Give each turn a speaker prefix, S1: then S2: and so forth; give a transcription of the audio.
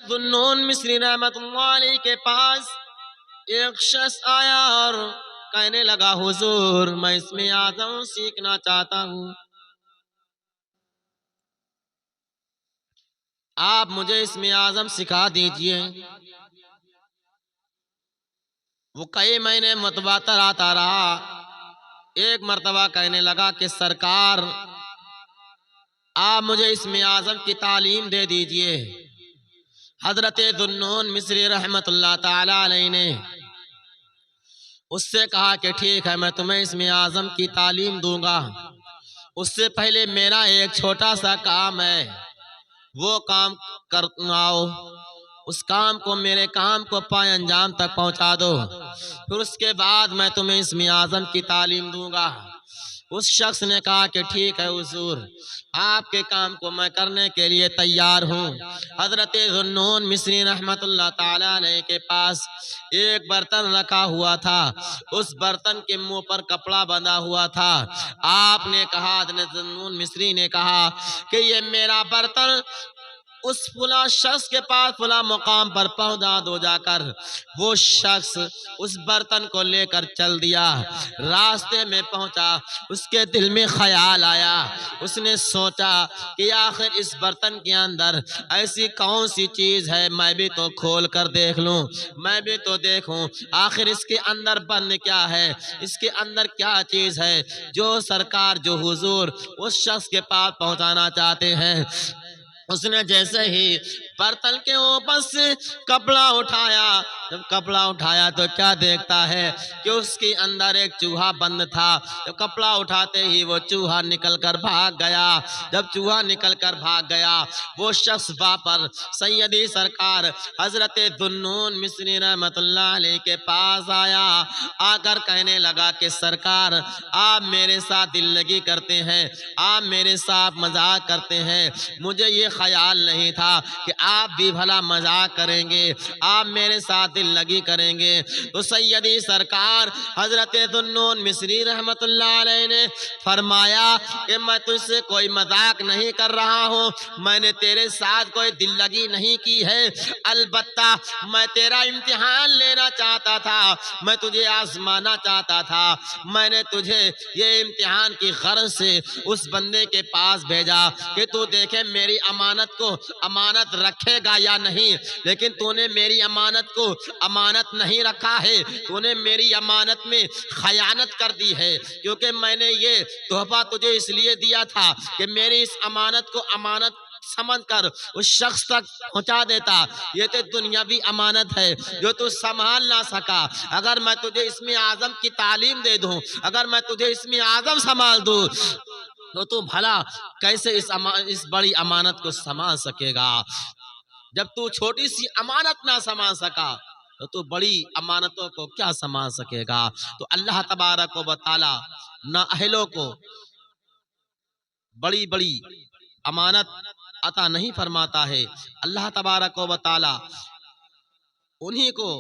S1: ذُنُّون مصری رحمت اللہ علیہ کے پاس ایک شخص آیا اور کہنے لگا حضور میں اسم اعظم سیکھنا چاہتا ہوں، آپ مجھے اسم اعظم سکھا دیجئے۔ وہ کئی مہینے متواتر آتا رہا، ایک مرتبہ کہنے لگا کہ سرکار آپ مجھے اسم اعظم کی تعلیم دے دیجئے۔ حضرت ذُنُّون مصری رحمت اللہ تعالی علیہ نے اس سے کہا کہ ٹھیک ہے میں تمہیں اسم اعظم کی تعلیم دوں گا، اس سے پہلے میرا ایک چھوٹا سا کام ہے، وہ کام کر آؤ، اس کام کو میرے کام کو پائے انجام تک پہنچا دو، پھر اس کے بعد میں تمہیں اسم اعظم کی تعلیم دوں گا۔ اس شخص نے کہا کہ ٹھیک ہے حضور، آپ کے کام کو میں کرنے کے لیے تیار ہوں۔ حضرت ذُنُّون مصری رحمت اللہ تعالی علیہ کے پاس ایک برتن رکھا ہوا تھا، اس برتن کے منہ پر کپڑا بندھا ہوا تھا۔ آپ نے کہا، حضرت ذُنُّون مصری نے کہا کہ یہ میرا برتن اس فلاں شخص کے پاس فلاں مقام پر پہنچا دو جا کر۔ وہ شخص اس برتن کو لے کر چل دیا، راستے میں پہنچا، اس کے دل میں خیال آیا، اس نے سوچا کہ آخر اس برتن کے اندر ایسی کون سی چیز ہے، میں بھی تو کھول کر دیکھ لوں، میں بھی تو دیکھوں آخر اس کے اندر بند کیا ہے، اس کے اندر کیا چیز ہے جو سرکار جو حضور اس شخص کے پاس پہنچانا چاہتے ہیں۔ اس نے جیسے ہی برتن کے اوپر سے کپڑا اٹھایا، جب کپڑا اٹھایا تو کیا دیکھتا ہے کہ اس کے اندر ایک چوہا بند تھا۔ جب کپڑا اٹھاتے ہی وہ چوہا نکل کر بھاگ گیا۔ جب چوہا نکل کر بھاگ گیا، وہ شخص واپس سیدی سرکار حضرت ذُنُّون مصری رحمت اللہ علیہ کے پاس آیا، آ کر کہنے لگا کہ سرکار آپ میرے ساتھ دل لگی کرتے ہیں، آپ میرے ساتھ مذاق کرتے ہیں، مجھے یہ خیال نہیں تھا کہ آپ بھی بھلا مذاق کریں گے، آپ میرے ساتھ دل لگی کریں گے۔ تو سیدی سرکار حضرت ذُنُّون مصری رحمت اللہ علیہ نے فرمایا کہ میں تجھ سے کوئی مذاق نہیں کر رہا ہوں، میں نے تیرے ساتھ کوئی دل لگی نہیں کی ہے، البتہ میں تیرا امتحان لینا چاہتا تھا، میں تجھے آزمانا چاہتا تھا، میں نے تجھے یہ امتحان کی غرض سے اس بندے کے پاس بھیجا کہ تو دیکھے میری امانت کو امانت رکھے گا یا نہیں، لیکن تو نے میری امانت کو امانت نہیں رکھا ہے، تو نے میری امانت میں خیانت کر دی ہے، کیونکہ میں نے یہ تحفہ تجھے اس لیے دیا تھا کہ میری اس امانت کو امانت سمجھ کر اس شخص تک پہنچا دیتا، یہ تو دنیاوی امانت ہے جو تو سنبھال نہ سکا۔ اگر میں تجھے اسم اعظم کی تعلیم دے دوں، اگر میں تجھے اسم اعظم سنبھال دوں تو تو بھلا کیسے اس بڑی امانت کو سنبھال سکے گا؟ جب تو چھوٹی سی امانت نہ سنبھال سکا تو تو بڑی امانتوں کو کیا سنبھال سکے گا؟ تو اللہ تبارک و تعالی نااہلوں کو بڑی بڑی امانت عطا نہیں فرماتا ہے، اللہ تبارک و تعالی انہی کو